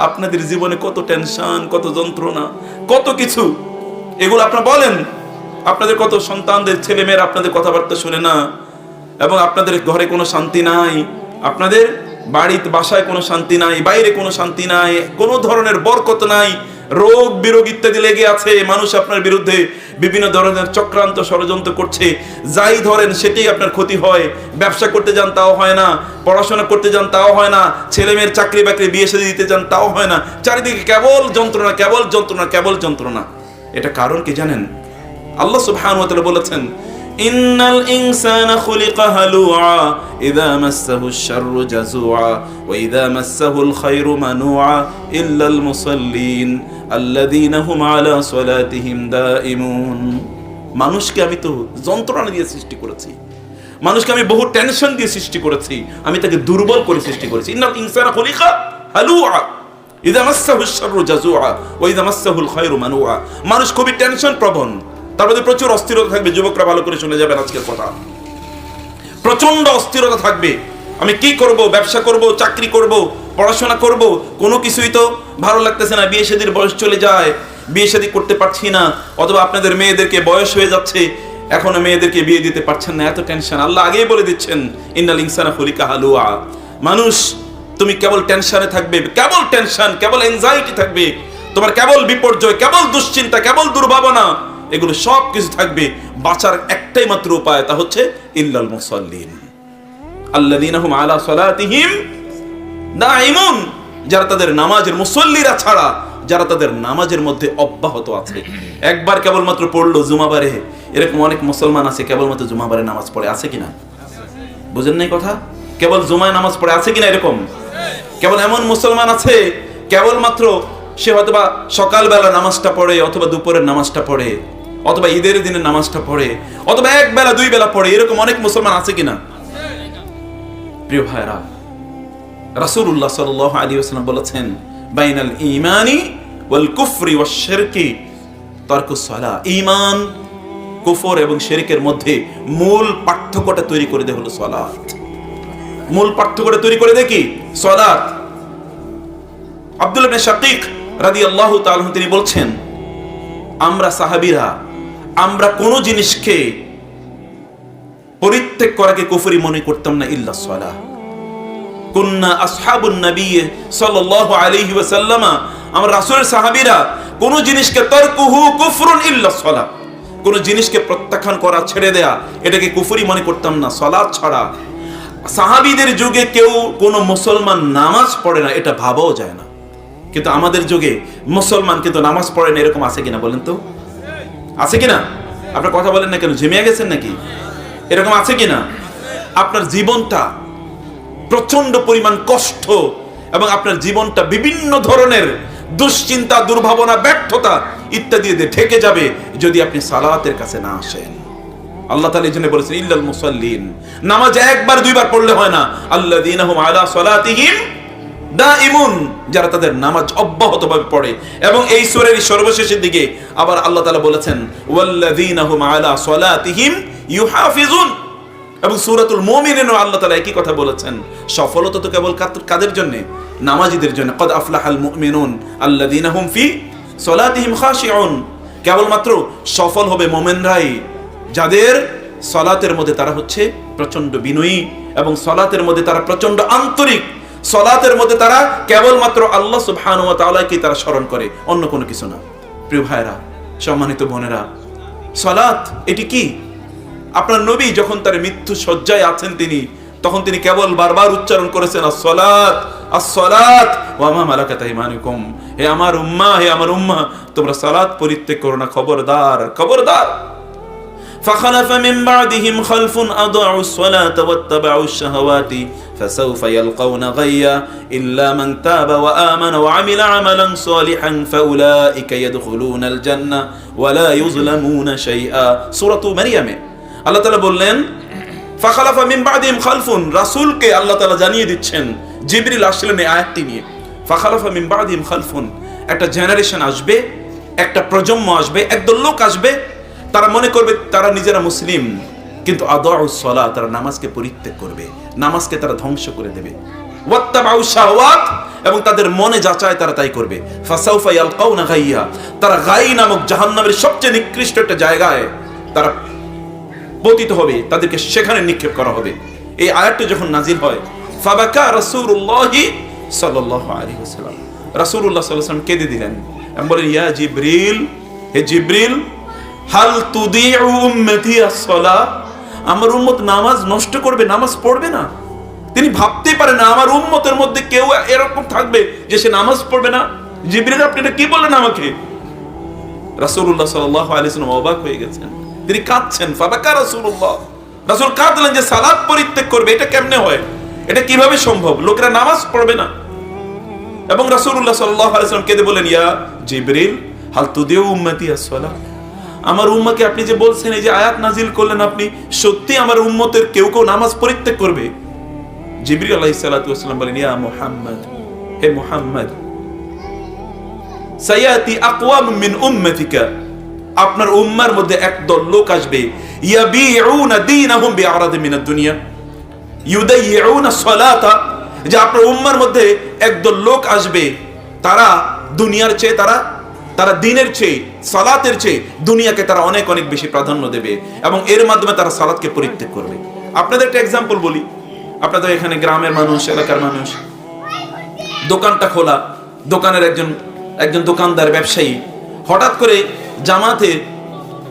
আপনাদের জীবনে কত টেনশন, কত যন্ত্রণা, কত কিছু, এগুলো আপনারা বলেন। আপনাদের কত সন্তানদের ছেলেমেয়েরা আপনাদের কথাবার্তা শুনে না, এবং আপনাদের ঘরে কোনো শান্তি নাই, আপনাদের বাড়িতে বাসায় কোনো শান্তি নাই, বাইরে কোনো শান্তি নাই, কোনো ধরনের বরকত নাই, রোগ বিরোগ ইত্যাদি লেগে আছে। মানুষ আপনার বিরুদ্ধে বিভিন্ন ধরনের চক্রান্ত ষড়যন্ত্র করছে, যাই ধরেন সেটাই আপনার ক্ষতি হয়। ব্যবসা করতে যান তাও হয় না, পড়াশোনা করতে যান তাও হয় না, ছেলে মেয়ের চাকরি বাকরি বিয়ে শাদী দিতে যান তাও হয় না, চারিদিকে কেবল যন্ত্রণা, কেবল যন্ত্রণা, কেবল যন্ত্রণা। এটা কারণ কি জানেন? আল্লাহ সুবহানাহু ওয়া তাআলা বলেছেন, ইন্নাল ইনসানা খুলিকা হালুআ ইযা মাসসাহুশ শাররু জাযুআ ওয়া ইযা মাসসাহুল খায়রু মানুআ ইল্লাল মুসাল্লিন আল্লাযীনা হুম আলা সালাতিহিম দাঈমুন। মানুষকে আমি তো যন্ত্রণা দিয়ে সৃষ্টি করেছি, মানুষকে আমি বহু টেনশন দিয়ে সৃষ্টি করেছি, আমি তাকে দুর্বল করে সৃষ্টি করেছি। ইন্নাল ইনসানা খুলিকা হালুআ ইযা মাসসাহুশ শাররু জাযুআ ওয়া ইযা মাসসাহুল খায়রু মানুআ। মানুষ খুবই টেনশন প্রবণ, তার মধ্যে প্রচুর অস্থিরতা থাকবে। যুবকরা ভালো করে শুনে যাবেন আজকের কথা, প্রচন্ড অস্থিরতা থাকবে। আমি কি করব, ব্যবসা করব, চাকরি করব, পড়াশোনা করব, কোনো কিছুই তো ভালো লাগতেছে না। বিয়ে শাদীর বয়স চলে যায়, বিয়ে শাদী করতে পারছি না, অথবা আপনাদের মেয়েদেরকে বয়স হয়ে যাচ্ছে, এখনো মেয়েদেরকে বিয়ে দিতে পারছেন না, এত টেনশন। আল্লাহ আগেই বলে দিচ্ছেন, ইন্নাল ইনসানা খুলিকা হালুআ। মানুষ, তুমি কেবল টেনশনে থাকবে, কেবল টেনশন, কেবল এনজাইটি থাকবে, তোমার কেবল বিপর্যয়, কেবল দুশ্চিন্তা, কেবল দুর্ভাবনা, এগুলো সব কিছু থাকবে। বাঁচার একটাই মাত্র উপায়, তা হচ্ছে ইল্লাল মুসাল্লিন আল্লাযীনা হুম আলা সালাতিহিম দাঈমুন। যারা তাদের নামাজের, মুসল্লিরা ছাড়া যারা তাদের নামাজের মধ্যে অব্যাহত আছে। একবার কেবলমাত্র পড়লো জুমাবারে, এরকম অনেক মুসলমান আছে কেবলমাত্র জুমাবারে নামাজ পড়ে, আছে কিনা? বুঝেন নাই কথা? কেবল জুমায় নামাজ পড়ে, আছে কিনা এরকম? কেবল এমন মুসলমান আছে কেবলমাত্র সে হয়তোবা সকালবেলা নামাজটা পড়ে, অথবা দুপুরের নামাজটা পড়ে, অথবা ঈদের দিনের নামাজটা পড়ে, অথবা এক বেলা দুই বেলা পড়ে, এরকম অনেক মুসলমান আছে কিনা? প্রিয় ভাইরা, রাসূলুল্লাহ সাল্লাল্লাহু আলাইহি ওয়াসাল্লাম বলেছেন, বাইনাল ঈমানি ওয়াল কুফরি ওয়াশ শিরকি তারকুস সালাহ। ঈমান, কুফর এবং শিরকের মধ্যে মূল পার্থক্যটা তৈরি করে দেয় হলো সালাত। মূল পার্থক্যটা তৈরি করে দেয় কি? সালাত। আব্দুল্লাহ ইবনে শাকীক রাদিয়াল্লাহু তাআলা তিনি বলছেন, আমরা সাহাবীরা, আমরা কোন জিনিসকে পরিত্যাগ করাকে কুফরি মনে করতাম না, ইল্লা সালাহ। কুন্না আসহাবুন নবী সাল্লাল্লাহু আলাইহি ওয়াসাল্লাম, আমরা রাসূলের সাহাবীরা কোন জিনিসকে তারকুহু কুফরুন ইল্লা সালাহ, কোন জিনিসকে প্রত্যাখ্যান করা, ছেড়ে দেয়া, এটাকে কুফরি মনে করতাম না সালাত ছাড়া। সাহাবীদের যুগে কেউ কোন মুসলমান নামাজ পড়ে না, এটা ভাবাও যায় না। কিন্তু আমাদের যুগে মুসলমান কিন্তু নামাজ পড়ে না, এরকম আছে কিনা বলেন তো? আছে কিনা? আপনার কথা বলেন না কেন? ঝিমিয়ে গেছেন নাকি? এরকম আছে কিনা? আপনার জীবনটা প্রচন্ড পরিমাণ কষ্ট, এবং আপনার জীবনটা বিভিন্ন ধরনের দুশ্চিন্তা, দুর্ভাবনা, ব্যর্থতা ইত্যাদি দিয়ে ঢেকে যাবে যদি আপনি সালাতের কাছে না আসেন। আল্লাহ তাআলা এই জন্য বলেছেন, ইল্লাল মুসাল্লিন। নামাজ একবার দুইবার পড়লে হয় না, আল্লাযীনা হুম আলা সালাতিহিম দাঈমুন, যারা তাদের নামাজ অব্যাহতভাবে পড়ে। এবং এই সূরার সর্বশেষের দিকে আবার আল্লাহ তাআলা বলেছেন, ওয়াল্লাযীনা হুম আলা সালাতিহিম ইউহাফিজুন। এবং সূরাতুল মুমিনুনও আল্লাহ তাআলা একই কথা বলেছেন। সফলতা তো কেবল কাদের জন্য? নামাজীদের জন্য। ক্বাদ আফলাহাল মুমিনুন আল্লাযীনা হুম ফি সালাতিহিম খাশিউন। কেবলমাত্র সফল হবে মুমিনরাই, যাদের সালাতের মধ্যে তারা হচ্ছে প্রচন্ড বিনয়ী, এবং সালাতের মধ্যে তারা প্রচন্ড আন্তরিক, সালাতের মধ্যে তারা কেবলমাত্র আল্লাহ সুবহানাহু ওয়া তাআলাকে তারা স্মরণ করে, অন্য কোনো কিছু না। প্রিয় ভাইরা, সম্মানিত বোনেরা, সালাত এটি কি? আপনার নবী যখন তার মৃত্যু শয্যায় আছেন, তখন তিনি কেবল বারবার উচ্চারণ করেছেন, আসসালাত আসসালাত ওয়া মা মালাকাত আইমানুকুম। হে আমার উম্মাহ, হে আমার উম্মাহ, তোমরা সালাত পরিত্যাগ করো না, খবরদার, খবরদার। فخلف من بعدهم خلف أضاعوا الصلاة واتبعوا الشهوات فسوف يلقون غيا إلا من تاب وآمن وعمل عملا صالحا فأولئك يدخلون الجنة ولا يظلمون شيئا। সূরা মারইয়াম আল্লাহ তাআলা বললেন, ফাখালাফা মিন বাদিহিম খালফুন। রাসূলকে আল্লাহ তাআলা জানিয়ে দিচ্ছেন, জিবরিল আসলেন এই আয়াতটি নিয়ে। ফাখালাফা মিন বাদিহিম খালফুন, একটা জেনারেশন আসবে, একটা প্রজন্ম আসবে, একদল লোক আসবে, তারা মনে করবে তারা নিজেরা মুসলিম, কিন্তু আদাউস সালাত, তারা নামাজকে পরিত্যাগ করবে, নামাজকে তারা ধ্বংস করে দেবে। ওয়াত্তাবাউ শাহওয়াত, এবং তাদের মনে যা চায় তারা তাই করবে। ফাসাউফা ইয়ালকাউনা গাইয়া, তারা গাই নামক জাহান্নামের সবচেয়ে নিকৃষ্ট একটা জায়গায় তারা পতিত হবে, তাদেরকে সেখানে নিক্ষেপ করা হবে। এই আয়াতটি যখন নাজিল হয়, ফাবাকা রাসূলুল্লাহি সাল্লাল্লাহু আলাইহি ওয়াসাল্লাম, রাসূলুল্লাহ সাল্লাল্লাহু আলাইহি ওয়াসাল্লাম কেঁদে দিলেন এবং বলেন, ইয়া জিবরিল, হে জিবরিল, হাল তুদিউ উম্মতি আস-সালাহ, আমার উম্মত নামাজ নষ্ট করবে, নামাজ পড়বে না? তিনি ভাবতেই পারে না আমার উম্মতের মধ্যে কেউ এরকম থাকবে যে সে নামাজ পড়বে না। জিবরিল, আপনি এটা কি বললেন আমাকে? রাসূলুল্লাহ সাল্লাল্লাহু আলাইহি ওয়াসাল্লাম অবাক হয়ে গেছেন, তিনি কাঁদছেন। ফাবাকা রাসূলুল্লাহ, রাসূল কাঁদলেন যে সালাত পরিত্যাগ করবে, এটা কেমনে হয়, এটা কিভাবে সম্ভব, লোকেরা নামাজ পড়বে না? এবং রাসূলুল্লাহ সাল্লাল্লাহু আলাইহি ওয়াসাল্লাম কেঁদে বলেন, ইয়া জিবরিল, হাল তুদিউ উম্মতি আস-সালাহ, আমার উম্মতকে আপনি যে বলছেন, এই যে আয়াত নাজিল করলেন আপনি, সত্যি আমার উম্মতের কেউ কেউ নামাজ পরিত্যাগ করবে? জিবরিল আলাইহিস সালাতু ওয়াস সালাম বলেন, ইয়া মুহাম্মদ, হে মুহাম্মদ, সায়াতি আকওয়াম মিন উম্মতিকা, আপনার উম্মার মধ্যে একদল লোক আসবে, ইয়াবিউনা দীনাহুম বিআরাদ মিনাদ দুনিয়া ইউদাইয়ুনা সালাতা, যে আপনার উম্মার মধ্যে একদল লোক আসবে, তারা দুনিয়ার চেয়ে তারা দিনের চেয়ে, সালাতের চেয়ে দুনিয়াকে তারা অনেক অনেক বেশি প্রাধান্য দেবে এবং এর মাধ্যমে তারা সালাতকে পরিত্যাগ করবে। আপনাদের একটা এক্সাম্পল বলি, আপনাদের এখানে গ্রামের মানুষ, এলাকার মানুষ, দোকানটা খোলা, দোকানের একজন দোকানদার ব্যবসায়ী হঠাৎ করে জামাতে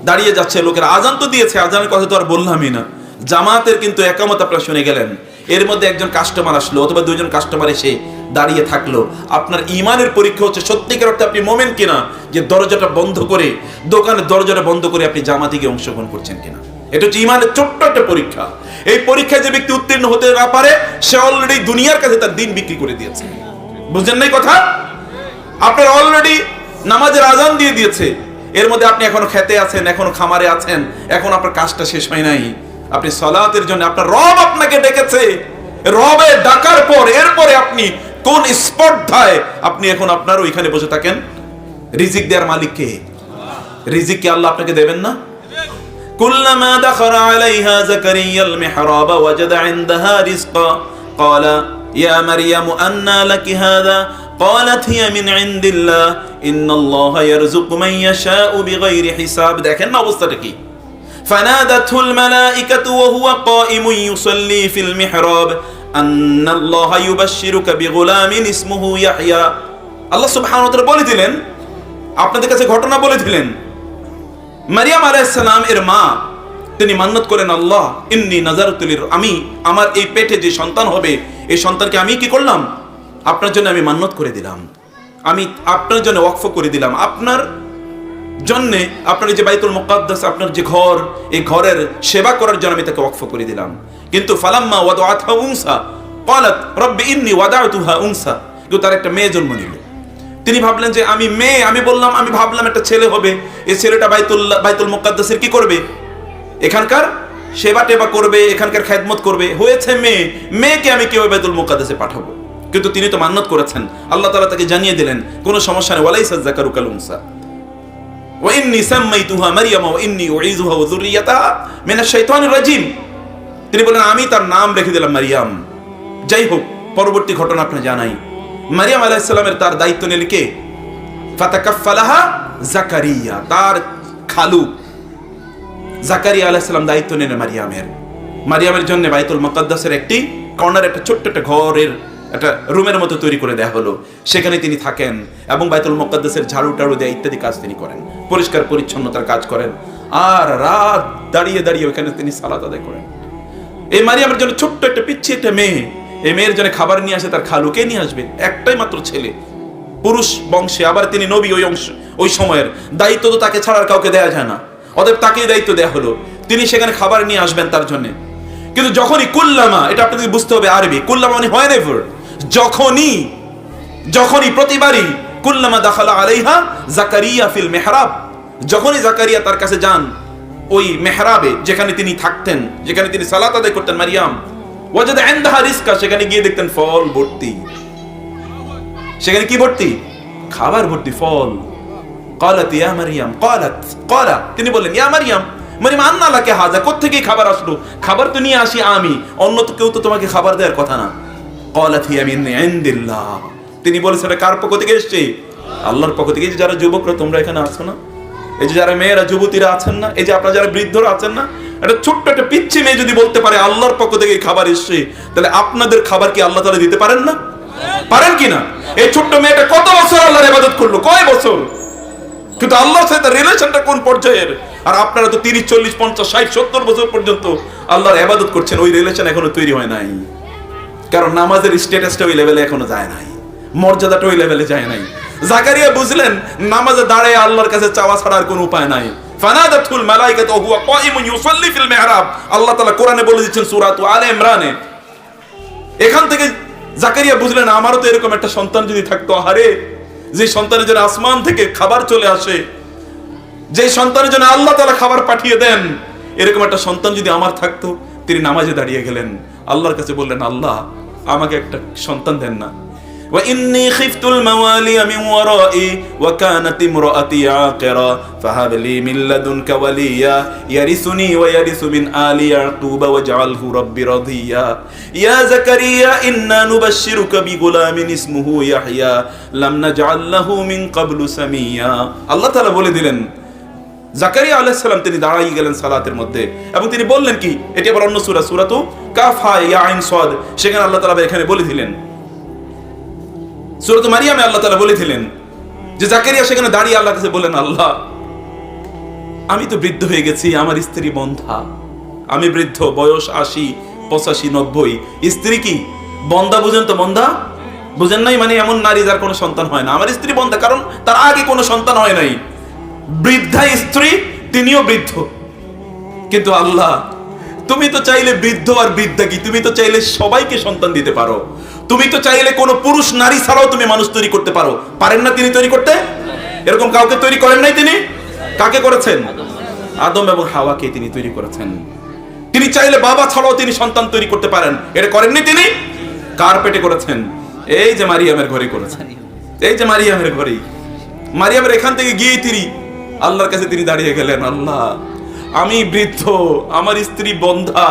দাঁড়িয়ে যাচ্ছে, লোকের আজান তো দিয়েছে, আজানের কথা তো আর বললামই না, জামাতের কিন্তু একামত আপনারা শুনে গেলেন, এর মধ্যে একজন কাস্টমার আসলো অথবা দুইজন কাস্টমার এসে দাঁড়িয়ে থাকলো। আপনার ঈমানের পরীক্ষা হচ্ছে সত্যিকার অর্থে আপনি মুমিন কিনা, যে দরজাটা বন্ধ করে, দোকানের দরজাটা বন্ধ করে আপনি জামাতে গিয়ে অংশগ্রহণ করছেন কিনা। এটা হচ্ছে ঈমানের ছোট্ট একটা পরীক্ষা। এই পরীক্ষায় যে ব্যক্তি উত্তীর্ণ হতে না পারে, সে অলরেডি দুনিয়ার কাছে তার দিন বিক্রি করে দিয়েছে। বুঝলেন নাই কথা? আপনার অলরেডি নামাজের আজান দিয়ে দিয়েছে, এর মধ্যে আপনি এখনো খেতে আছেন, এখনো খামারে আছেন, এখন আপনার কাজটা শেষ হয় নাই, আপনি সালাতের জন্য আপনার রব আপনাকে ডেকেছে, রবে ডাকার পর এরপরে আপনি কোন স্পর্ধায় আপনি এখন আপনার ওইখানে বসে থাকেন? রিজিক দেওয়ার মালিক কে? রিজিক কি আল্লাহ আপনাকে দেবেন না? কুল্লামা দাখালা আলাইহা যাকারিয়াল মিহরাব ওয়াজাদা ইনদাহা রিজকা ক্বালা ইয়া মারইয়াম আন্না লাকি হাযা ক্বালাত হিয়া মিন ইনদিল্লাহ ইন্নাল্লাহা ইয়ারযুকু মান ইয়াশাউ বিগাইরি হিসাব। দেখেন না অবস্থাটা কি? فنادته الملائكة وهو قائم يصلي في المحراب أن الله يبشرك بغلام اسمه يحيى। আল্লাহ সুবহানাহু ওয়া তাআলা বলে দিলেন, আপনাদের কাছে ঘটনা বলে দিলেন, মারিয়াম আলাইহিস সালাম এর মা তিনি মান্নত করেন, আল্লাহ ইন্নী নাযারতু লির, আমি আমার এই পেটে যে সন্তান হবে, এই সন্তানকে আমি কি করলাম? আপনার জন্য আমি মান্নত করে দিলাম, আমি আপনার জন্য ওয়াকফ করে দিলাম, আপনার জন্য, আপনার যে বাইতুল মুকাদ্দাস, আপনার যে ঘর, এই ঘরের সেবা করার জন্য আমি তাকে ওয়াকফ করে দিলাম। কিন্তু ফালাম্মা ওয়াদাআতহা উনসা ক্বালাত রব্বি ইন্নী ওয়াদাতুহা উনসা, কিন্তু তার একটা মেয়ে জন্ম নিল। তিনি ভাবলেন যে আমি মেয়ে, আমি বললাম, আমি ভাবলাম একটা ছেলে হবে, এই ছেলেটা বাইতুল মুকাদ্দাসের কি করবে? এখানকার সেবা টেবা করবে, এখানকার খেদমত করবে। হয়েছে মেয়ে, মেয়েকে আমি কিভাবে বাইতুল মুকাদ্দাসে পাঠাবো? কিন্তু তিনি তো মান্নত করেছেন, আল্লাহ তাআলা তাকে জানিয়ে দিলেন কোনো সমস্যা নেই, ওয়ালাইসা যাকারু কাল উনসা ওয়া ইন্নী সাম্মাইতুহা মারইয়াম ওয়া ইন্নী উঈযুহা ওয়া যুররিয়াতাহা মিনাশ শাইতানির রাজীম। তিনি বলেন আমি তার নাম রেখে দিলাম মারিয়াম। যাই হোক, পরবর্তী ঘটনা আপনি জানাই, মারিয়াম আলাইহিস সালামের তার দায়িত্ব নিলেন কে? ফাতাকাফফালাহা যাকারিয়া, তার খালু যাকারিয়া আলাইহিস সালাম দায়িত্ব নিলেন মারিয়ামের জন্য বাইতুল মুকাদ্দাসের একটি কর্নার, একটা ছোট্ট একটা ঘরের একটা রুমের মতো তৈরি করে দেয়া হলো, সেখানে তিনি থাকেন এবং বাইতুল মুকাদ্দাসের ঝাড়ু টাড়ু দেয়া ইত্যাদি কাজ তিনি করেন, পরিষ্কার পরিচ্ছন্নতার কাজ করেন, আর রাত দাঁড়িয়ে দাঁড়িয়ে ওখানে তিনি সালাত আদায় করেন। এই মারিয়ামের জন্য ছোট্ট একটা পিচ্ছি একটা মেয়ে, এই মেয়ের জন্য খাবার নিয়ে আসে তার খালুকে নিয়ে আসবে, একটাই মাত্র ছেলে, পুরুষ বংশে, আবার তিনি নবী, ওই সময়ের দায়িত্ব তো তাকে ছাড়া আর কাউকে দেয়া যায় না, অতএব তাকেই দায়িত্ব দেয়া হলো, তিনি সেখানে খাবার নিয়ে আসবেন তার জন্য। কিন্তু যখনই কুল্লামা, এটা আপনাদের বুঝতে হবে আরবি, কুল্লামা মানে হয় নেভার, যখনই প্রতিবারই, কুল্লামা দাখালা আলাইহা যাকারিয়া ফিল মিহরাব, যখনই যাকারিয়া তার কাছে যান ওই মেহরাবে, যেখানে তিনি থাকতেন, যেখানে তিনি সালাত আদায় করতেন মারিয়াম, ওয়াজাদা ইনদাহা রিজকা, সেখানে গিয়ে দেখতেন ফল ভর্তি, সেখানে কি ভর্তি? খাবার ভর্তি, ফল। ক্বালাত ইয়া মারিয়াম, ক্বালা তিনি বললেন, ইয়া মারিয়াম, মারিয়াম আন্না লাকি হাযা, কোত্থেকে খাবার আসলো? খাবার তো নিয়ে আসি আমি, অন্য তো কেউ তো তোমাকে খাবার দেওয়ার কথা না। ক্বালাত হিয়া মিন ইনদিল্লাহ, তিনি বলেছেন এটা কার পক্ষ থেকে এসছে? আল্লাহর পক্ষ থেকে। এই যে যারা যুবকরা তোমরা এখানে আছো না, এই যে যারা মেয়েরা যুবতীরা আছেন না, এই যে আপনারা যারা বৃদ্ধরা আছেন না, একটা ছোট্ট একটা পিচ্ছি মেয়ে যদি বলতে পারে আল্লাহর পক্ষ থেকে খাবার এসছে, তাহলে আপনাদের খাবার কি আল্লাহ তাআলা দিতে পারেন না? পারেন কি না? এই ছোট্ট মেয়েটা কত বছর আল্লাহর ইবাদত করলো, কয় বছর, কিন্তু আল্লাহর সাথে রিলেশনটা কোন পর্যায়ের? আর আপনারা তো 30, 40, 50, 60, 70 বছর পর্যন্ত আল্লাহর ইবাদত করছেন, ওই রিলেশন এখনো তৈরি হয় নাই। কারণ নামাজের স্ট্যাটাসটা ওই লেভেলে এখনো যায় নাই, মর্যাদাটা ওই লেভেলে যায় নাই। জাকারিয়া বুঝলেন নামাজে দাঁড়ায় আল্লাহর কাছে চাওয়া ছাড়া আর কোনো উপায় নাই। ফানাদাতুল মালাইকাতু ওয়া হুয়া কাইমুন ইউসাল্লি ফিল মিহরাব, আল্লাহ তাআলা কোরআনে বলে দিচ্ছেন সূরা আলে ইমরানে। এখান থেকে জাকারিয়া বুঝলেন আমারও তো এরকম একটা সন্তান যদি থাকতো, আরে যে সন্তানের জন্য আসমান থেকে খাবার চলে আসে, যে সন্তানের জন্য আল্লাহ তাআলা খাবার পাঠিয়ে দেন, এরকম একটা সন্তান যদি আমার থাকতো। তিনি নামাজে দাঁড়িয়ে গেলেন, আল্লাহর কাছে বললেন, আল্লাহ আমাকে একটা সন্তান দেন না। ওয়া ইন্নী খিফতুল মাওয়ালিয়া মিন ওয়ারাই ওয়া কানাত ইমরাআতি আকিরা ফাহাব লি মিন লাদুনকা ওয়ালিয়া ইয়ারিসুনি ওয়া ইয়ারিসু মিন আলি ইয়াকুবা ওয়াজআলহু রাব্বি রাদিয়া ইয়া যাকারিয়া ইন্না নুবাশশিরুকা বিগুলামিন ইসমুহু ইয়াহইয়া লাম নাজআল লাহু মিন ক্বাবলু সামিয়া। আল্লাহ তাআলা বলে দিলেন জাকারিয়া আলাইহিস সালাম তিনি দাঁড়িয়ে গেলেন সালাতের মধ্যে, এবং তিনি বললেন কি, এটি আবার অন্য সূরা, সূরাতু কাফ হা ইয়া আইন সাদ, সেখানে আল্লাহ তাআলা এখানে বলে দিলেন, সূরাতু মারিয়ামে আল্লাহ তাআলা বলে দিলেন যে জাকারিয়া সেখানে দাঁড়িয়ে আল্লাহর কাছে বললেন, আল্লাহ আমি তো বৃদ্ধ হয়ে গেছি, আমার স্ত্রী বন্ধা, আমি বৃদ্ধ, বয়স 80, 85, 90, স্ত্রী কি বন্ধা? বুঝেন তো বন্ধা? বুঝেন নাই? মানে এমন নারী যার কোনো সন্তান হয় না। আমার স্ত্রী বন্ধা, কারণ তার আগে কোনো সন্তান হয় নাই। বৃদ্ধা স্ত্রী, তিনিও বৃদ্ধ। কিন্তু আল্লাহ তুমি তো চাইলে বৃদ্ধ আর বৃদ্ধা কি, তুমি তো চাইলে সবাইকে সন্তান দিতে পারো। তুমি তো চাইলে কোনো পুরুষ নারী ছাড়াও তুমি মানুষ তৈরি করতে পারো। পারেন না তিনি তৈরি করতে? এরকম কাউকে তৈরি করেন নাই তিনি? কাকে করেছেন? আদম এবং হাওয়াকে তিনি তৈরি করেছেন। তিনি চাইলে বাবা ছাড়াও তিনি সন্তান তৈরি করতে পারেন। এটা করেননি তিনি? কার পেটে করেছেন? এই যে মারিয়ামের ঘরে করেছেন, এই যে মারিয়ামের ঘরেই। মারিয়ামের এখান থেকে গিয়ে তিনি আল্লাহর কাছে তিনি দাঁড়িয়ে গেলেন, আল্লাহ আমি বৃদ্ধ, আমার স্ত্রী বন্ধা,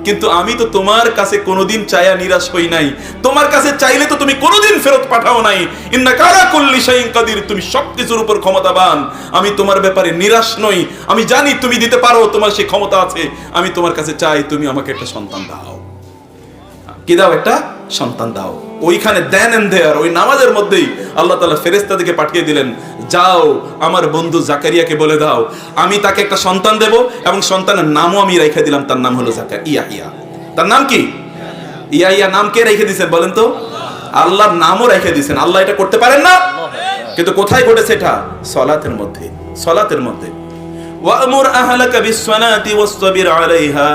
কিন্তু আমি তো তোমার কাছে কোনোদিন চায়া নিরাশ হই নাই। তোমার কাছে চাইলে তো তুমি কোনোদিন ফেরত পাঠাও নাই। ইন্নাকা আলা কুল্লি শাইইন কাদির, তুমি সবকিছুর উপর ক্ষমতাবান। আমি তোমার ব্যাপারে নিরাশ নই, আমি জানি তুমি দিতে পারো, তোমার সেই ক্ষমতা আছে। আমি তোমার কাছে চাই তুমি আমাকে একটা সন্তান দাও। কি দাও? একটা সন্তান দাও। ওইখানে দেন এন্ড দেয়ার, ওই নামাজের মধ্যেই আল্লাহ তাআলা ফেরেশতাদেরকে পাঠিয়ে দিলেন, যাও আমার বন্ধু জাকারিয়াকে বলে দাও আমি তাকে একটা সন্তান দেব, এবং সন্তানের নামও আমি রেখে দিলাম, তার নাম হলো ইয়াহইয়া। তার নাম কি? ইয়াহইয়া। নাম কে রেখে দিয়েছেন বলেন তো? আল্লাহর নামও রেখে দিয়েছেন। আল্লাহ এটা করতে পারেন না? কিন্তু কোথায় ঘটেছে এটা? সলাতের মধ্যে। সলাতের মধ্যে وأمر أهلك بالصلاة واصطبر عليها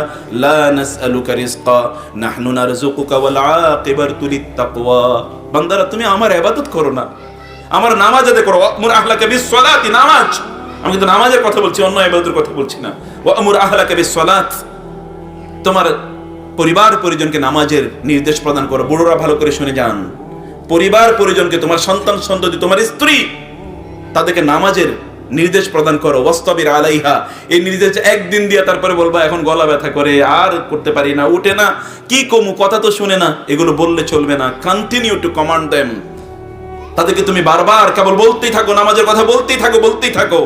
لا نسألك رزقا نحن نرزقك والعاقبة للتقوى। বান্দারা তুমি আমার ইবাদত করো না, আমার নামাজ আদায় করো। ওয়া'মুর আহলাকা বিস-সালাত, নামাজ। আমি কিন্তু নামাজের কথা বলছি, অন্য ইবাদতের কথা বলছি না। ওয়া'মুর আহলাকা বিস-সালাত, তোমার পরিবার পরিজনকে নামাজের নির্দেশ প্রদান করো। বুড়োরা ভালো করে শুনে যান, পরিবার পরিজনকে, তোমার সন্তান সন্ততি, তোমার স্ত্রী, তাদেরকে নামাজের নির্দেশ প্রদান করো। ওয়াস্তাবির আলাইহা, এই নির্দেশ একদিন দিয়ে তারপরে বলবা এখন গলা ব্যথা করে, আর করতে পারি না, উঠে না, কি কমু, কথা তো শুনে না, এগুলো বললে চলবে না। কন্টিনিউ টু কমান্ড দেম, তাদেরকে তুমি বারবার কেবল বলতেই থাকো, নামাজের কথা বলতেই থাকো, বলতেই থাকো।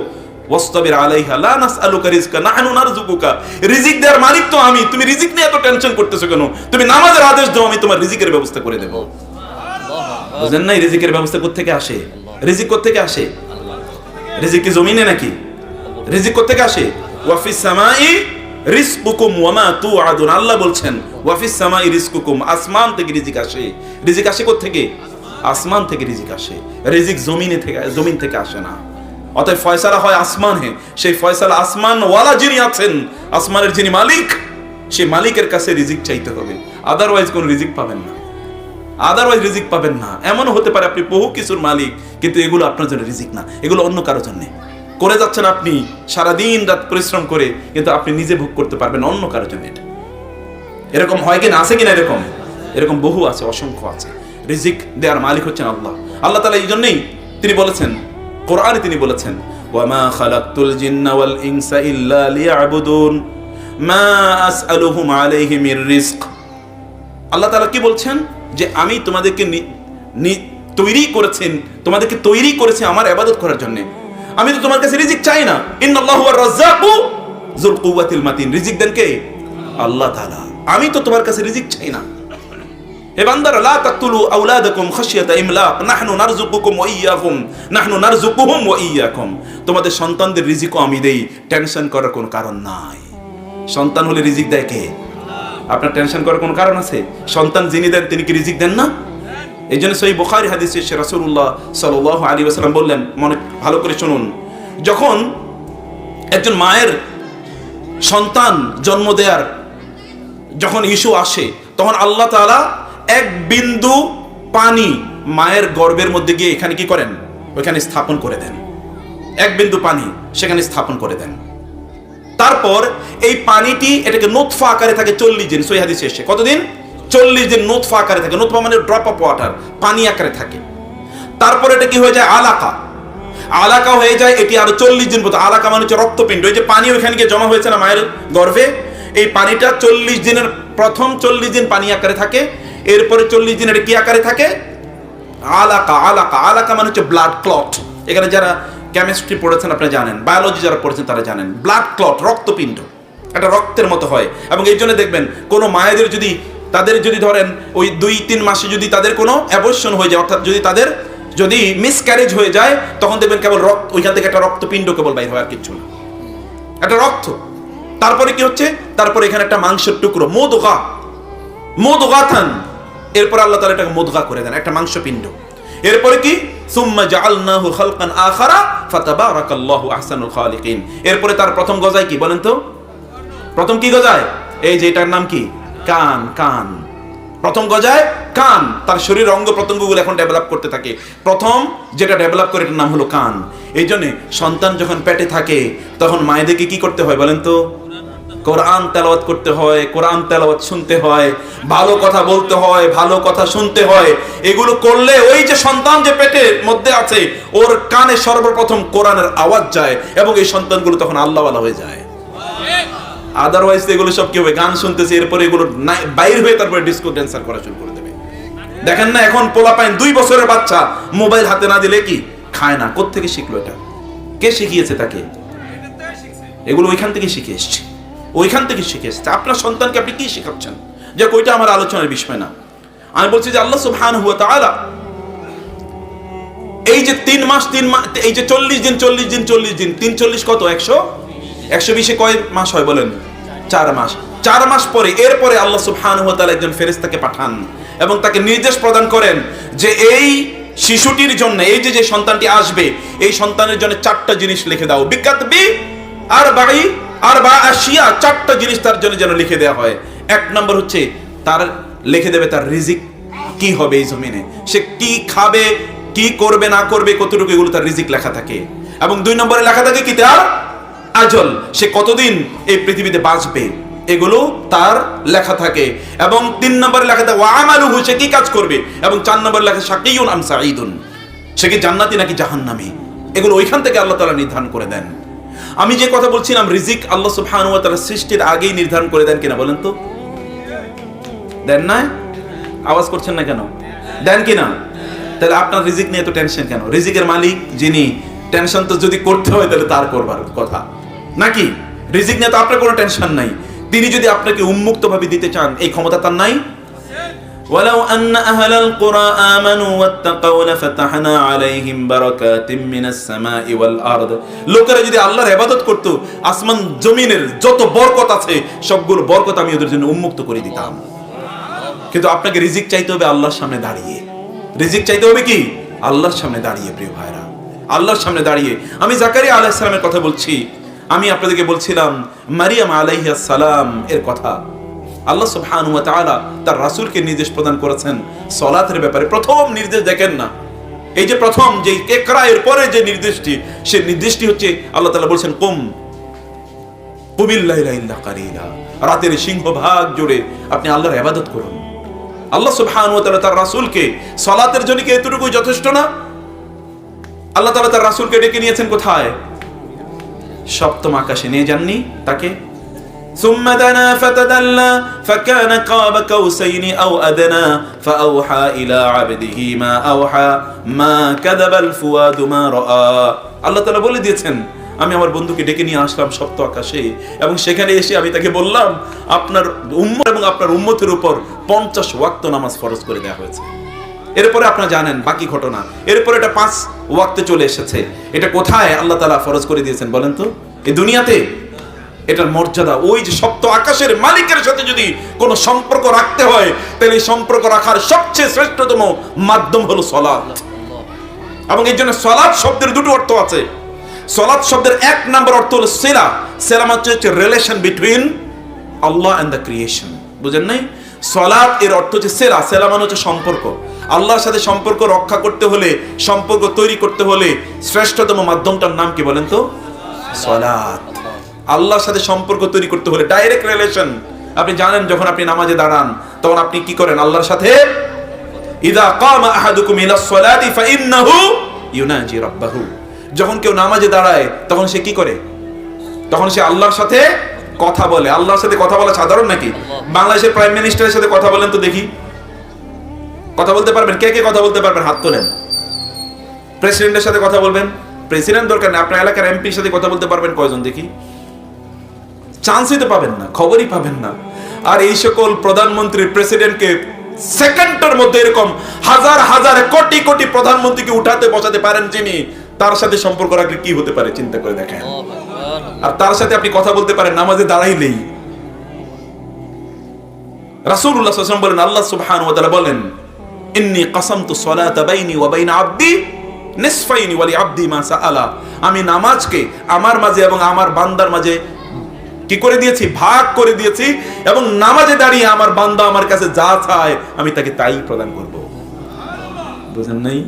ওয়াস্তাবির আলাইহা লা নাসআলুকা রিজকা নাহনু নারযুকুকা, রিজিক দেওয়ার মালিক তো আমি, তুমি রিজিক নিয়ে এত টেনশন করতেছো কেন? তুমি নামাজের আদেশ দাও, আমি তোমার রিজিকের ব্যবস্থা করে দেব। বুঝেন নাই? রিজিকের ব্যবস্থা কোত্থেকে আসে? রিজিক কোত্থেকে আসে? রিজিক কি জমিনে নাকি? রিজিক কোত্থেকে আসে? ওয়াফিস সামাই রিজকুকুম ওয়া মা তুআদুন, আল্লাহ বলছেন ওয়াফিস সামাই রিজকুকুম, আসমান থেকে রিজিক আসে। রিজিক আসে কোত্থেকে? আসমান থেকে রিজিক আসে। রিজিক জমিনে থেকে, জমিন থেকে আসে না। অতএব ফয়সালা হয় আসমানে। সেই ফয়সালা আসমান ওয়ালা যিনি আছেন, আসমানের যিনি মালিক, সেই মালিকের কাছে রিজিক চাইতে হবে। আদারওয়াইজ কোন রিজিক পাবেন না, আদারওয়াইজ রিজিক পাবেন না। এমনও হতে পারে আপনি বহু কিছুর মালিক, কিন্তু এগুলো আপনার জন্য রিজিক না, এগুলো অন্য কারোর জন্য করে যাচ্ছেন আপনি সারাদিন রাত পরিশ্রম করে, কিন্তু আপনি নিজে ভোগ করতে পারবেন অন্য কারোর জন্য। এটা এরকম হয় কিনা? আছে কিনা এরকম? এরকম বহু আছে, অসংখ্য আছে। রিজিক দেওয়ার মালিক হচ্ছেন আল্লাহ। আল্লাহ তাআলা এই জন্যই তিনি বলেছেন, কোরআনে তিনি বলেছেন, ওয়া মা খালাকতুল জিন্না ওয়াল ইনসা ইল্লা লিয়াবুদুন মা আসআলুহুম আলাইহি মির রিজক। আল্লাহ তাআলা কি বলছেন? যে আমি তোমাদেরকে তৈরি করেছেন, তোমাদেরকে তৈরি করেছে আমার ইবাদত করার জন্য। আমি তো তোমার কাছে রিজিক চাই না। ইন্নাল্লাহু হুয়ার রাজ্জাকু যুল কুওয়াতিল মাতিন। রিজিক দেন কে? আল্লাহ তাআলা। আমি তো তোমার কাছে রিজিক চাই না। হে বান্দারা, লা তাকতুলু আওলাদাকুম খাশিয়াতা ইমলাক নাহনু নারযুকুকুম ওয়া ইয়্যাকুম নাহনু নারযুকুহুম ওয়া ইয়্যাকুম। তোমাদের সন্তানদের রিজিকও আমি দেই, টেনশন করার কোনো কারণ নাই। সন্তান হলে রিজিক দেয় কে? আপনার টেনশন করার কোনো কারণ আছে? সন্তান যিনি দেন তিনি কি রিজিক দেন না? এই জন্য সহিহ বুখারী হাদিসে রাসূলুল্লাহ সাল্লাল্লাহু আলাইহি ওয়াসাল্লাম বললেন, মনে ভালো করে শুনুন, যখন একজন মায়ের সন্তান জন্ম দেওয়ার যখন ইস্যু আসে, তখন আল্লাহ তাআলা এক বিন্দু পানি মায়ের গর্ভের মধ্যে গিয়ে এখানে কি করেন? ওইখানে স্থাপন করে দেন। এক বিন্দু পানি সেখানে স্থাপন করে দেন। তারপর এই পানিটি এটাকে নুতফা আকারে থাকে 40 দিন। সহিহ হাদিসে এসেছে কতদিন? 40 দিন নুতফা আকারে থাকে। নুতফা মানে ড্রপ অফ ওয়াটার, পানি আকারে থাকে। তারপর এটা কি হয়ে যায়? আলাকা। আলাকা হয়ে যায়, এটি আরো 40 দিন পর্যন্ত। আলাকা মানে হচ্ছে রক্তপিণ্ড। এই যে পানি ওইখানে গিয়ে জমা হয়েছে না মায়ের গর্ভে, এই পানিটা 40 দিনের প্রথম 40 দিন পানি আকারে থাকে, এরপরে 40 দিন এটা কি আকারে থাকে? আলাকা। আলাকা আলাকা মানে হচ্ছে ব্লাড ক্লট। এখানে যারা কেমিস্ট্রি পড়েছেন আপনারা জানেন, বায়োলজি যারা পড়েছেন তারা জানেন, ব্লাড ক্লট রক্তপিণ্ড, এটা রক্তের মতো হয়। এবং এই জন্য দেখবেন কোনো মায়েদের যদি তাদের যদি ধরেন ওই 2-3 মাসে যদি তাদের কোনো অ্যাবর্শন হয়ে যায়, অর্থাৎ যদি তাদের যদি মিসক্যারেজ হয়ে যায়, তখন দেখবেন কেবল রক্ত, ওইখান থেকে একটা রক্তপিণ্ড কেবল বাইর হয়, আর কিচ্ছু না, একটা রক্ত। তারপরে কি হচ্ছে? তারপরে এখানে একটা মাংসের টুকরো, মুদগা, মুদগাতান। এরপর আল্লাহ তাআলা এটাকে মুদগা করে দেন, একটা মাংসপিণ্ড। এরপরে কি? সুম্মা জাআলনাহু খালকান আখারা ফাতাবারাকাল্লাহু আহসানুল খালিকিন। এরপরে তার প্রথম গজায় কি বলেন তো? প্রথম কি গজায়? এই যে এটার নাম কি? কান। কান প্রথম গজায়, কান। তার শরীর অঙ্গ প্রত্যঙ্গগুলো এখন ডেভেলপ করতে থাকে। প্রথম যেটা ডেভেলপ করে এটার নাম হলো কান। এই জন্য সন্তান যখন পেটে থাকে তখন মায়েদেরকে কি করতে হয় বলেন তো? কোরআন তেলাওয়াত করতে হয়, কোরআন তেলাওয়াত শুনতে হয়, ভালো কথা বলতে হয়, ভালো কথা শুনতে হয়। এগুলো করলে ওই যে সন্তান যে পেটের মধ্যে আছে ওর কানে সর্বপ্রথম কোরআনের আওয়াজ যায় এবং এই সন্তানগুলো তখন আল্লাহওয়ালা হয়ে যায়। আদারওয়াইজ এগুলো সব কি হবে? গান শুনতেছে, এরপরে এগুলো বাইর হয়ে তারপরে ডিস্কো ড্যান্সার করা শুরু করে দেবে। দেখেন না এখন পোলাপাইন 2 বছরের বাচ্চা মোবাইল হাতে না দিলে কি খায় না। কোত্থেকে শিখলো এটা? কে শিখিয়েছে তাকে? এগুলো ওইখান থেকে শিখে এসছে, ওইখান থেকে শিখে এসছে। আপনার সন্তানকে আপনি কি শেখাচ্ছেন? যে ওইটা আমার আলোচনার বিষয় না। আমি বলছি যে আল্লাহ সুবহানাহু ওয়া তাআলা এই যে 3 মাস এই যে 40 দিন 3 40 কত? 120 কয় মাস হয় বলেন? 4 মাস। 4 মাস পরে এরপরে আল্লাহ সুবহানাহু ওয়া তাআলা একজন ফেরেশতাকে পাঠান এবং তাকে নির্দেশ প্রদান করেন যে এই শিশুটির জন্য, এই যে সন্তানটি আসবে, এই সন্তানের জন্য 4টা জিনিস লিখে দাও। বিকাতবি আরবা আশিয়া, 4টা জিনিস তার জন্য যেন লিখে দেওয়া হয়। 1 নম্বর হচ্ছে তার লিখে দেবে তার রিজিক কি হবে এই জমিনে, সে কি খাবে, কি করবে না করবে, কতটুকু, এগুলো তার রিজিক লেখা থাকে। এবং 2 নম্বরে লেখা থাকে কি? তার আজল, সে কতদিন এই পৃথিবীতে বাঁচবে, এগুলো তার লেখা থাকে। এবং 3 নম্বরে লেখা থাকে ওয়া আমালুহু, সে কি কাজ করবে। এবং 4 নম্বরে লেখা শাকিয়ুন আম সাঈদুন, সে কি জান্নাতি নাকি জাহান্নামী। এগুলো ওইখান থেকে আল্লাহ তাআলা নির্ধারণ করে দেন। আমি যে কথা বলছিলাম, রিজিক আল্লাহ সুবহানাহু ওয়া তাআলা সৃষ্টির আগেই নির্ধারণ করে দেন কিনা বলেন তো? দেন না? আওয়াজ করছেন না কেন? দেন কিনা? তাহলে আপনার রিজিক নিয়ে তো টেনশন কেন? রিজিকের মালিক যিনি, টেনশন তো যদি করতে হয় তাহলে তার করবার কথা নাকি? রিজিক নিয়ে তো আপনার কোনো টেনশন নাই। তিনি যদি আপনাকে উন্মুক্ত ভাবে দিতে চান, এই ক্ষমতা তার নাই? ওয়ালাউ আন্না আহলাল কুরা আমানু ওয়াত্তাকাউ লাফাতাহনা আলাইহিম বারাকাতিম মিনাস সামাই ওয়াল আরদ। লোকেরা যদি আল্লাহর ইবাদত করত, আসমান জমিনের যত বরকত আছে সবগুলো বরকত আমি ওদের জন্য উন্মুক্ত করে দিতাম। কিন্তু আপনাকে রিজিক চাইতে হবে আল্লাহর সামনে দাঁড়িয়ে। রিজিক চাইতে হবে কি? আল্লাহর সামনে দাঁড়িয়ে। প্রিয় ভাইরা, আল্লাহর সামনে দাঁড়িয়ে। আমি জাকারিয়া আলাইহিস সালামের কথা বলছি। আমি আপনাদেরকে বলছিলাম মারিয়াম আলাইহিস সালাম এর কথা। আল্লাহ সুবহানাহু ওয়া তাআলা তার রাসূলকে নির্দেশ প্রদান করেছেন সালাতের ব্যাপারে। প্রথম নির্দেশ দেখেন না, এই যে প্রথম যে ইকরা এর পরে যে নির্দেশটি, সেই নির্দেশটি হচ্ছে আল্লাহ তাআলা বলেছেন কুমিল লাইলা ইল্লা কালিলা, রাতের সিংহভাগ জুড়ে আপনি আল্লাহর ইবাদত করুন। আল্লাহ সুবহানাহু ওয়া তাআলা তার রাসূলকে সালাতের জন্য কি এতটুকুই যথেষ্ট না? আল্লাহ তাআলা তার রাসূলকে ডেকে নিয়েছেন কোথায়? 7ম আকাশে নিয়ে যাননি তাকে? ثم دنا فتدلى فكان قاب قوسين أو أدنى فأوحى إلى عبده ما أوحى ما كذب الفؤاد ما رأى আল্লাহ তাআলা বলে দিয়েছেন আমি আমার বন্ধুকে ডেকে নিয়ে আসলাম সপ্ত আকাশে এবং সেখানে এসে আমি তাকে বললাম আপনার উম্মত এবং আপনার উম্মতের উপর 50 ওয়াক্ত নামাজ ফরজ করে দেওয়া হয়েছে। এরপরে আপনারা জানেন বাকি ঘটনা, এরপরে এটা 5 ওয়াক্তে চলে এসেছে। এটা কোথায় আল্লাহ তাআলা ফরজ করে দিয়েছেন বলেন তো? এই দুনিয়াতে। এটার মর্যাদা ওই যে সপ্ত আকাশের মালিকের সাথে যদি কোনো সম্পর্ক রাখতে হয় তাহলে এই সম্পর্ক রাখার সবচেয়ে শ্রেষ্ঠতম মাধ্যম হলো সালাত। এবং এই জন্য সালাত শব্দের দুটো অর্থ আছে। সালাত শব্দের 1 নম্বর অর্থ হলো সিলা। সিলা মানে হচ্ছে relation between Allah and the creation. বুঝেন নাই? সালাত এর অর্থ হচ্ছে সিলা। সিলা মানে হচ্ছে সম্পর্ক। আল্লাহর সাথে সম্পর্ক রক্ষা করতে হলে, সম্পর্ক তৈরি করতে হলে শ্রেষ্ঠতম মাধ্যমটার নাম কি বলেন তো? সালাত। আল্লাহর সাথে সম্পর্ক তৈরি করতে হলে ডাইরেক্ট রিলেশন। আপনি জানেন যখন আপনি নামাজে দাঁড়ান তখন আপনি কি করেন? আল্লাহর সাথে ইযা কামা আহাদুকুম ইলাস সালাতি ফাইন্নাহু ইউনাজি রাব্বাহু। যখন কেউ নামাজে দাঁড়ায় তখন সে কি করে? তখন সে আল্লাহর সাথে কথা বলে। আল্লাহর সাথে কথা বলা সাধারণ নাকি? বাংলাদেশের প্রাইম মিনিস্টারের সাথে কথা বলেন তো দেখি। কথা বলতে পারবেন? কে কে কথা বলতে পারবেন হাত তোলেন। প্রেসিডেন্টের সাথে কথা বলবেন? প্রেসিডেন্ট দরকার নেই, আপনার এলাকার এমপির সাথে কথা বলতে পারবেন কয়জন দেখি? চান্সই তো পাবেন না, খবরই পাবেন না। আর এই সকল প্রধানমন্ত্রী প্রেসিডেন্টকে সেকেন্ডের মধ্যে এরকম হাজার হাজার কোটি কোটি প্রধানমন্ত্রীকে উঠাতে বসাতে পারেন যিনি, তার সাথে সম্পর্ক রাখলে কি হতে পারে চিন্তা করে দেখেন। আর তার সাথে আপনি কথা বলতে পারেন নামাজে দাঁড়াইলেই। রাসূলুল্লাহ সাল্লাল্লাহু আলাইহি ওয়াসাল্লাম বলেন, আল্লাহ সুবহানাহু ওয়া তাআলা বলেন, ইন্নী কাসামতু সলাতা বাইনি ওয়া বাইনা আবদি নিসফাইনি ওয়া লি আবদি মা সাআলা। আমি নামাজকে আমার মাঝে এবং আমার বান্দার মাঝে কি করে দিয়েছি? ভাগ করে দিয়েছি। এবং নামাজে দাঁড়িয়ে আমার বান্দা আমার কাছে যা চায় আমি তাকে তাই প্রদান করব। বুঝেন নাই?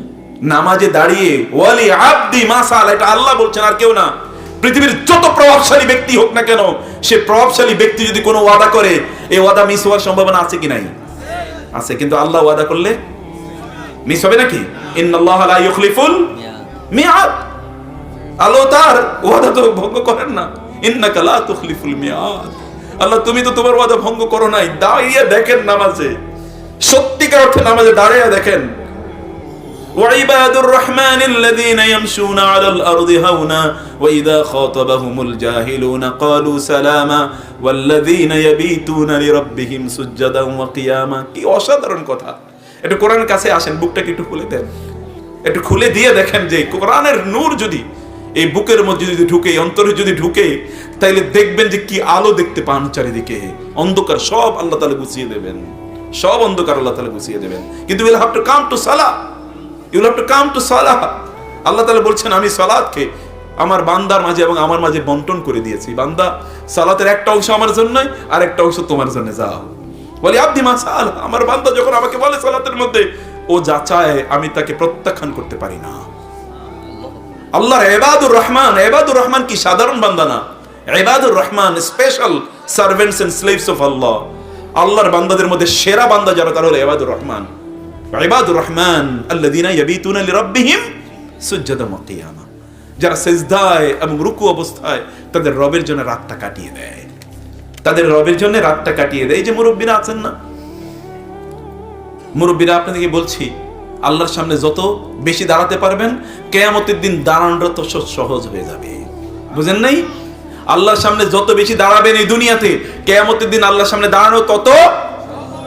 নামাজে দাঁড়িয়ে ওয়ালি আবদি মা সাআলা, এটা আল্লাহ বলছেন আর কেউ না। পৃথিবীর যত প্রভাবশালী ব্যক্তি হোক না কেন, সে প্রভাবশালী ব্যক্তি যদি কোনো ওয়াদা করে এই ওয়াদা মিস হওয়ার সম্ভাবনা আছে কি নাই? আছে। কিন্তু আল্লাহ ওয়াদা করলে মিস হবে নাকি? ইন্নাল্লাহা লা ইউখলিফুল মিআদ। আল্লাহ তার ওয়াদা তো ভঙ্গ করেন না। ইন্নাকা লা তুখলিফুল মিআদ। আল্লাহ তুমি তো তোমার ওয়াদা ভঙ্গ করো নাই। দাঁড়িয়ে দেখেন নামাজে, সত্যিকার অর্থে নামাজে দাঁড়িয়ে দেখেন। وعباد الرحمن الذين يمشون على الأرض هونا وإذا خاطبهم الجاهلون قالوا سلاما والذين يبيتون لربهم سجدا وقياما। কি অসাধারণ কথা! একটু কোরআনের কাছে আসেন, বুকটাকে একটু খুলে দেন, একটু খুলে দিয়ে দেখেন যে কোরআনের নূর যদি এই বুকের মধ্যে যদি ঢুকে, অন্তরে যদি ঢুকে, তাইলে দেখবেন যে কি আলো দেখতে পান চারিদিকে। অন্ধকার সব আল্লাহ তাআলা গুছিয়ে দেবেন, সব অন্ধকার আল্লাহ তাআলা গুছিয়ে দেবেন। কিন্তু will have to come to সালাহ, you will have to come to সালাহ। আল্লাহ তাআলা বলছেন আমি সালাতকে আমার বান্দার মাঝে এবং আমার মাঝে বন্টন করে দিয়েছি। বান্দা, সালাতের একটা অংশ আমার জন্য আর একটা অংশ তোমার জন্য। যাও বলি আব্দি মা সাআল। আমার বান্দা যখন আমাকে বলে সালাতের মধ্যে ও যা চায় আমি তাকে প্রত্যাখ্যান করতে পারি না। আল্লাহর ইবাদুর রহমান, ইবাদুর রহমান কি সাধারণ বান্দা না। ইবাদুর রহমান special servants and slaves of আল্লাহ। আল্লাহর বান্দাদের মধ্যে সেরা বান্দা যারা তারা হলো ইবাদুর রহমান। ইবাদুর রহমান আল্লাযীনা ইয়াবিতুনা লিরাব্বিহিম সুজদান ওয়া কিয়ামা, যারা সিজদায় এবং রুকু অবস্থায় তাদের রবের জন্য রাতটা কাটিয়ে দেয়, তাদের রবের জন্য রাতটা কাটিয়ে দেয়। এই যে মুরব্বিরা আছেন না, মুরব্বিরা আপনাদেরকে বলছি, আল্লাহর সামনে যত বেশি দাঁড়াতে পারবেন কিয়ামতের দিন দাঁড়ানোটা তো সহজ হয়ে যাবে। বুঝেন নাই? আল্লাহর সামনে যত বেশি দাঁড়াবেন এই দুনিয়াতে, কিয়ামতের দিন আল্লাহর সামনে দাঁড়ানো তত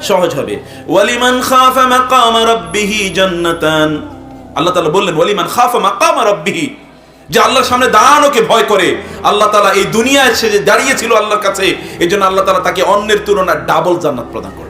সহজ হবে। ওয়ালিমান খাফা মাকামা রাব্বিহি জান্নাতান। আল্লাহ তাআলা বললেন ওয়ালিমান খাফা মাকামা রাব্বিহি, যে আল্লাহর সামনে দাঁড়ানোকে ভয় করে। আল্লাহ তাআলা এই দুনিয়ায় সে যে দাঁড়িয়েছিল আল্লাহর কাছে, এজন্য আল্লাহ তাআলা তাকে অন্যের তুলনায় ডাবল জান্নাত প্রদান করেন।